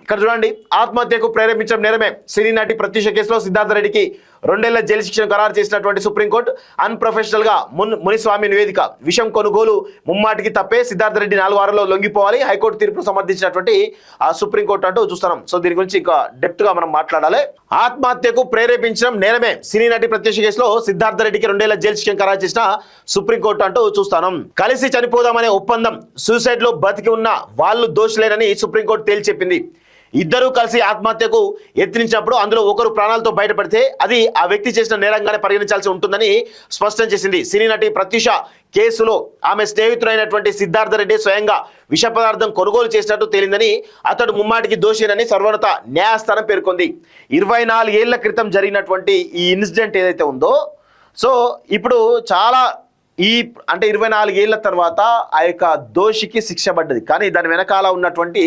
ఇక్కడ చూడండి, ఆత్మహత్యకు ప్రేరేపించడం నేరమే. సినీ నటి ప్రత్యూష కేసులో సిద్ధార్థ రెడ్డికి 2 ఏళ్ల జైలు శిక్షను ఖరారు చేసినటువంటి సుప్రీంకోర్టు అన్ప్రొఫెషనల్ గా మునిస్వామి నివేదిక. విషం కొనుగోలు ముమ్మాటికి తప్పే, సిద్ధార్థ రెడ్డి 4 వారాల్లో లొంగిపోవాలి, హైకోర్టు తీర్పును సమర్థించినటువంటి సుప్రీంకోర్టు అంటూ చూస్తున్నాం. సో దీని గురించి ఇంకా డెప్త్ గా మనం మాట్లాడాలి. ఆత్మహత్యకు ప్రేరేపించడం నేరమే. సినీ నటి ప్రత్యూష కేసులో సిద్ధార్థ రెడ్డికి 2 ఏళ్ల జైలు శిక్షను ఖరారు చేసిన సుప్రీంకోర్టు అంటూ చూస్తున్నాం. కలిసి చనిపోదామనే ఒప్పందం, సూసైడ్ లో బతికి ఉన్న వాళ్ళు దోషులేనని సుప్రీంకోర్టు తేల్చి చెప్పింది. ఇద్దరూ కలిసి ఆత్మహత్యకు యత్నించినప్పుడు అందులో ఒకరు ప్రాణాలతో బయటపడితే అది ఆ వ్యక్తి చేసిన నేరంగానే పరిగణించాల్సి ఉంటుందని స్పష్టం చేసింది. సినీ నటి ప్రత్యూష కేసులో ఆమె స్నేహితుడైనటువంటి సిద్ధార్థ రెడ్డి స్వయంగా విష పదార్థం కొనుగోలు చేసినట్టు తేలిందని, అతడు ముమ్మాటికి దోషినని సర్వోన్నత న్యాయస్థానం పేర్కొంది. 24 ఏళ్ల క్రితం జరిగినటువంటి ఈ ఇన్సిడెంట్ ఏదైతే ఉందో, సో ఇప్పుడు చాలా అంటే 24 ఏళ్ల తర్వాత ఆ యొక్క దోషికి శిక్ష పడ్డది. కానీ దాని వెనకాల ఉన్నటువంటి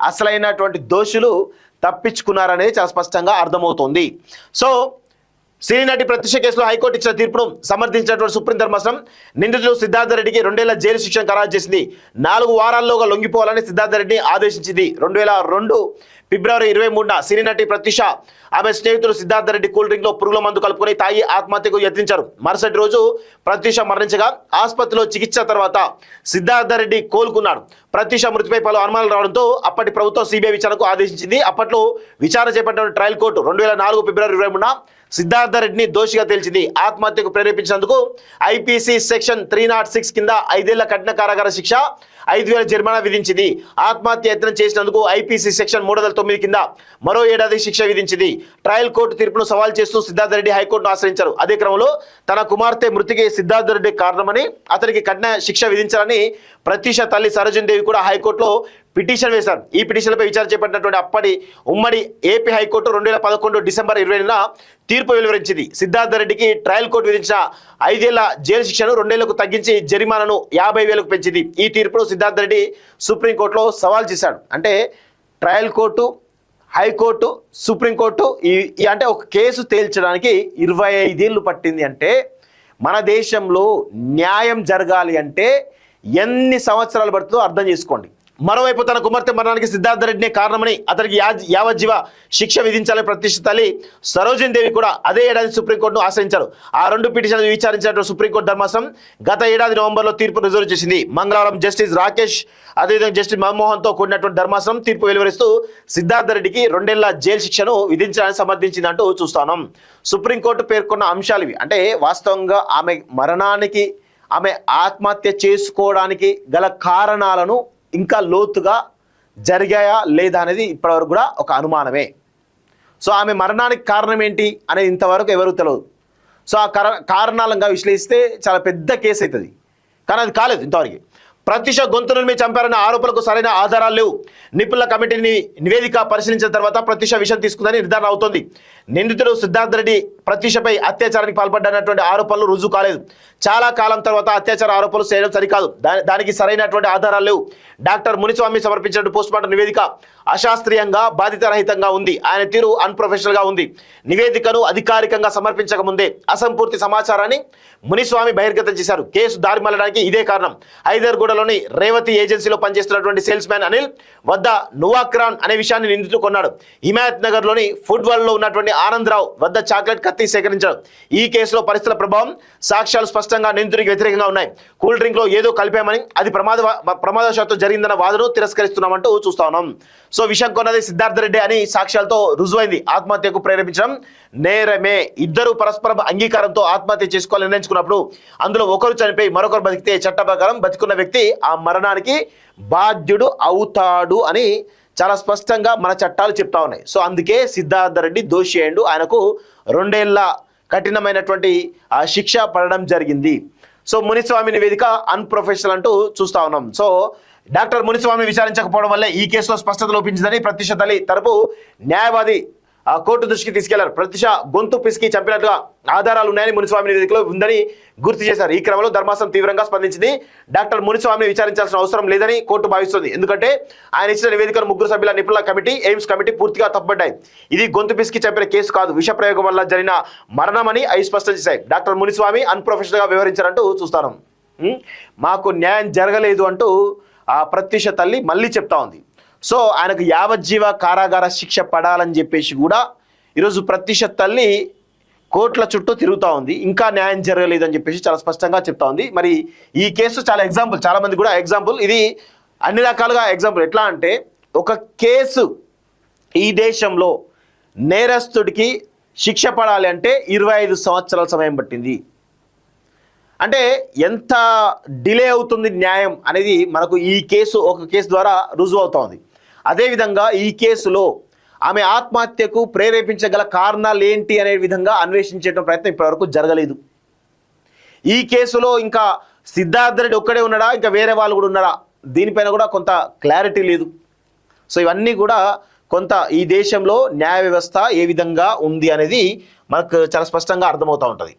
అసలైనటువంటి దోషులు తప్పించుకున్నారనేది చాలా స్పష్టంగా అర్థమవుతోంది. సో సినీ నటి ప్రత్యూష కేసులో హైకోర్టు ఇచ్చిన తీర్పును సమర్థించినటువంటి సుప్రీం ధర్మాసనం నిందితుడు సిద్ధార్థ రెడ్డికి 2 ఏళ్ల జైలు శిక్షను ఖరారు చేసింది. 4 వారాల్లోగా లొంగిపోవాలని సిద్ధార్థ రెడ్డిని ఆదేశించింది. 2002 ఫిబ్రవరి 23న సినీ నటి ప్రత్యూష ఆమె స్నేహితుడు సిద్ధార్థ రెడ్డి కూల్ డ్రింక్ లో పురుగుల మందు కలుపుకొని తాగి ఆత్మహత్యకు యత్నించారు. మరుసటి రోజు ప్రత్యూష మరణించగా ఆసుపత్రిలో చికిత్స తర్వాత సిద్ధార్థ రెడ్డి కోలుకున్నాడు. ప్రత్యూష మృతిపై పలు అనుమానాలు రావడంతో అప్పటి ప్రభుత్వం సిబిఐ విచారణకు ఆదేశించింది. అప్పట్లో విచారణ చేపట్టిన ట్రయల్ కోర్టు 2004 ఫిబ్రవరి 23న సిద్ధార్థ రెడ్డిని దోషిగా తేల్చింది. ఆత్మహత్యకు ప్రేరేపించినందుకు ఐపీసీ సెక్షన్ 306 కింద 5 ఏళ్ల కఠిన కారాగార శిక్ష, 5,000 జరిమానా విధించింది. ఆత్మహత్య యత్నం చేసినందుకు ఐపీసీ సెక్షన్ 309 కింద మరో 1 ఏడాది శిక్ష విధించింది. ట్రయల్ కోర్టు తీర్పును సవాల్ చేస్తూ సిద్ధార్థ రెడ్డి హైకోర్టును ఆశ్రయించారు. అదే క్రమంలో తన కుమార్తె మృతికి సిద్ధార్థ రెడ్డి కారణమని, అతనికి కఠిన శిక్ష విధించాలని ప్రత్యూష తల్లి సరోజిని దేవి కూడా హైకోర్టులో పిటిషన్ వేశారు. ఈ పిటిషన్లపై విచారణ చేపట్టినటువంటి అప్పటి ఉమ్మడి ఏపీ హైకోర్టు 2011 డిసెంబర్ 20న తీర్పు వెలువరించింది. సిద్ధార్థ రెడ్డికి ట్రయల్ కోర్టు విధించిన 5 ఏళ్ల జైలు శిక్షను 2 ఏళ్లకు తగ్గించి జరిమానాను 50,000కు పెంచింది. ఈ తీర్పును సిద్ధార్థ రెడ్డి సుప్రీంకోర్టులో సవాల్ చేశాడు. అంటే ట్రయల్ కోర్టు, హైకోర్టు, సుప్రీంకోర్టు అంటే ఒక కేసు తేల్చడానికి 25 ఏళ్ళు పట్టింది. అంటే మన దేశంలో న్యాయం జరగాలి అంటే ఎన్ని సంవత్సరాలు పడుతుందో అర్థం చేసుకోండి. మరోవైపు తన కుమార్తె మరణానికి సిద్ధార్థ రెడ్డినే కారణమని, అతనికి యావజ్జీవ శిక్ష విధించాలని ప్రత్యూష తల్లి సరోజిని దేవి కూడా అదే ఏడాది సుప్రీంకోర్టును ఆశ్రయించారు. ఆ 2 పిటిషన్లు విచారించినటువంటి సుప్రీంకోర్టు ధర్మాసనం గత ఏడాది నవంబర్లో తీర్పు రిజర్వ్ చేసింది. మంగళవారం జస్టిస్ రాకేష్, అదేవిధంగా జస్టిస్ మన్మోహన్తో కూడినటువంటి ధర్మాసనం తీర్పు వెలువరిస్తూ సిద్ధార్థ రెడ్డికి 2 ఏళ్ల జైలు శిక్షను విధించాలని సమర్థించిందంటూ చూస్తున్నాం. సుప్రీంకోర్టు పేర్కొన్న అంశాలు ఇవి. అంటే వాస్తవంగా ఆమె మరణానికి, ఆమె ఆత్మహత్య చేసుకోవడానికి గల కారణాలను ఇంకా లోతుగా జరిగాయా లేదా అనేది ఇప్పటివరకు కూడా ఒక అనుమానమే. సో ఆమె మరణానికి కారణం ఏంటి అనేది ఇంతవరకు ఎవరు తెలియదు. సో ఆ కారణాలంగా విశ్లేషిస్తే చాలా పెద్ద కేసు అవుతుంది. కానీ అది కాలేదు ఇంతవరకు. ప్రత్యూష గొంతును చంపారన్న ఆరోపణలకు సరైన ఆధారాలు లేవు. నిపుణుల కమిటీని నివేదిక పరిశీలించిన తర్వాత ప్రత్యూష విషయం తీసుకుందని నిర్ధారణ అవుతోంది. నిందితుడు సిద్ధార్థ రెడ్డి ప్రత్యూషపై అత్యాచారానికి పాల్పడ్డనటువంటి ఆరోపణలు రుజువు కాలేదు. చాలా కాలం తర్వాత అత్యాచార ఆరోపణలు చేయడం సరికాదు. దానికి సరైనటువంటి ఆధారాలు లేవు. డాక్టర్ మునిస్వామి సమర్పించిన పోస్ట్మార్టం నివేదిక అశాస్త్రీయంగా, బాధితరహితంగా ఉంది. ఆయన తీరు అన్ప్రొఫెషనల్ గా ఉంది. నివేదికను అధికారికంగా సమర్పించక ముందే అసంపూర్తి సమాచారాన్ని మునిస్వామి బహిర్గతం చేశారు. కేసు దారి మళ్ళడానికి ఇదే కారణం. హైదర్గూడలోని రేవతి ఏజెన్సీలో పనిచేస్తున్నటువంటి సేల్స్ మ్యాన్ అనిల్ వద్ద నువాక్రాన్ అనే విషయాన్ని నిందితుడు కొన్నాడు. హిమాయత్ నగర్ లోని ఫుడ్ వరల్డ్ లో ఉన్నటువంటి ఆనందరావు వద్ద చాక్లెట్ కత్తి సేకరించాడు. ఈ కేసులో పరిస్థితుల ప్రభావం, సాక్ష్యాలు స్పష్టంగా నిందితుడికి వ్యతిరేకంగా ఉన్నాయి. కూల్ డ్రింక్ లో ఏదో కలిపామని, అది ప్రమాదవశాత్తు జరిగిందన్న వాదనను తిరస్కరిస్తున్నామంటూ చూస్తా ఉన్నాం. సో విషయం కొన్నది సిద్ధార్థ రెడ్డి అని సాక్ష్యాలతో రుజువైంది. ఆత్మహత్యకు ప్రేరేపించడం నేరమే. ఇద్దరు పరస్పర అంగీకారంతో ఆత్మహత్య చేసుకోవాలని నిర్ణయించుకున్నప్పుడు అందులో ఒకరు చనిపోయి మరొకరు బతికితే చట్ట ప్రకారం బతికున్న వ్యక్తి ఆ మరణానికి బాధ్యుడు అవుతాడు అని చాలా స్పష్టంగా మన చట్టాలు చెప్తా ఉన్నాయి. సో అందుకే సిద్ధార్థ రెడ్డి దోషి అయ్యిండు. ఆయనకు 2 ఏళ్ల కఠినమైనటువంటి శిక్ష పడడం జరిగింది. సో మునిస్వామి నివేదిక అన్ప్రొఫెషనల్ అంటూ చూస్తా ఉన్నాం. సో డాక్టర్ మునిస్వామి విచారించకపోవడం వల్లే ఈ కేసులో స్పష్టత లోపించిందని ప్రత్యూష తల్లి తరపు న్యాయవాది కోర్టు దృష్టికి తీసుకెళ్లారు. ప్రత్యూష గొంతు పిసికి చంపినట్టుగా ఆధారాలు ఉన్నాయని మునిస్వామి నివేదికలో ఉందని గుర్తు చేశారు. ఈ క్రమంలో ధర్మాసనం తీవ్రంగా స్పందించింది. డాక్టర్ మునిస్వామిని విచారించాల్సిన అవసరం లేదని కోర్టు భావిస్తుంది. ఎందుకంటే ఆయన ఇచ్చిన నివేదికను 3 సభ్యుల నిపుణుల కమిటీ, ఎయిమ్స్ కమిటీ పూర్తిగా తప్పుపడ్డాయి. ఇది గొంతు పిసికి చంపిన కేసు కాదు, విష ప్రయోగం వల్ల జరిగిన మరణమని అవి స్పష్టం చేశాయి. డాక్టర్ మునిస్వామి అన్ప్రొఫెషనల్ గా వ్యవహరించారంటూ చూస్తాను. మాకు న్యాయం జరగలేదు అంటూ ఆ ప్రత్యూష తల్లి మళ్ళీ చెప్తా ఉంది. సో ఆయనకు యావజ్జీవ కారాగార శిక్ష పడాలని చెప్పేసి కూడా ఈరోజు ప్రత్యూష తల్లి కోర్టుల చుట్టూ తిరుగుతూ ఉంది. ఇంకా న్యాయం జరగలేదని చెప్పేసి చాలా స్పష్టంగా చెప్తా ఉంది. మరి ఈ కేసు చాలా ఎగ్జాంపుల్, చాలా మంది కూడా ఎగ్జాంపుల్, ఇది అన్ని రకాలుగా ఎగ్జాంపుల్. ఎట్లా అంటే ఒక కేసు ఈ దేశంలో నేరస్తుడికి శిక్ష పడాలి అంటే 25 సంవత్సరాల సమయం పట్టింది. అంటే ఎంత డిలే అవుతుంది న్యాయం అనేది మనకు ఈ కేసు, ఒక కేసు ద్వారా రుజువు అవుతోంది. అదేవిధంగా ఈ కేసులో ఆమె ఆత్మహత్యకు ప్రేరేపించగల కారణాలు ఏంటి అనే విధంగా అన్వేషించే ప్రయత్నం ఇప్పటివరకు జరగలేదు. ఈ కేసులో ఇంకా సిద్ధార్థ రెడ్డి ఒక్కడే ఉన్నాడా, ఇంకా వేరే వాళ్ళు కూడా ఉన్నారా, దీనిపైన కూడా కొంత క్లారిటీ లేదు. సో ఇవన్నీ కూడా కొంత ఈ దేశంలో న్యాయ వ్యవస్థ ఏ విధంగా ఉంది అనేది మనకు చాలా స్పష్టంగా అర్థమవుతూ ఉంటుంది.